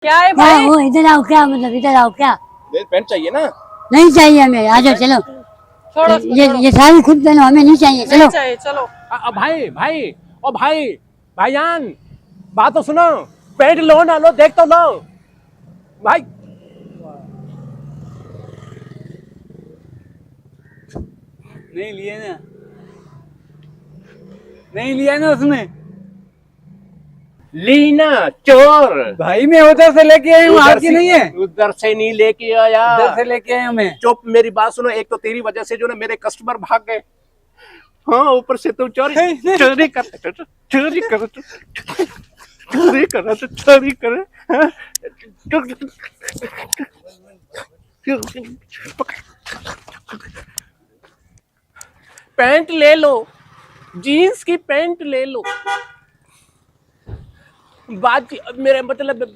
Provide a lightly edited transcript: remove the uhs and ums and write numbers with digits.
क्या है क्या भाई? हो, इधर आओ, क्या मतलब इधर आओ, क्या पैंट चाहिए ना? नहीं चाहिए हमें, आ जाओ चलो। छोड़ो इसको, छोड़ो। ये सारी खुद पहनो, हमें नहीं चाहिए, नहीं चलो। चाहिए, चलो। भाई भाई, ओ भाई, भाईजान, बात तो सुनो। पैंट लो ना लो, देख तो लो भाई। नहीं लिया ना, नहीं लिया ना उसने। लीना चोर, भाई मैं उधर से लेके आया हूँ, आपकी नहीं है। उधर से नहीं लेके आया। उधर से लेके आया हूँ मैं। चुप, मेरी बात सुनो। एक तो तेरी वजह से जो ना मेरे कस्टमर भाग गए। हाँ, ऊपर से तू चोरी चोरी कर चोरी कर चोरी कर चोरी कर। हाँ? पैंट ले लो, जीन्स की पैंट ले लो। बात मेरे मतलब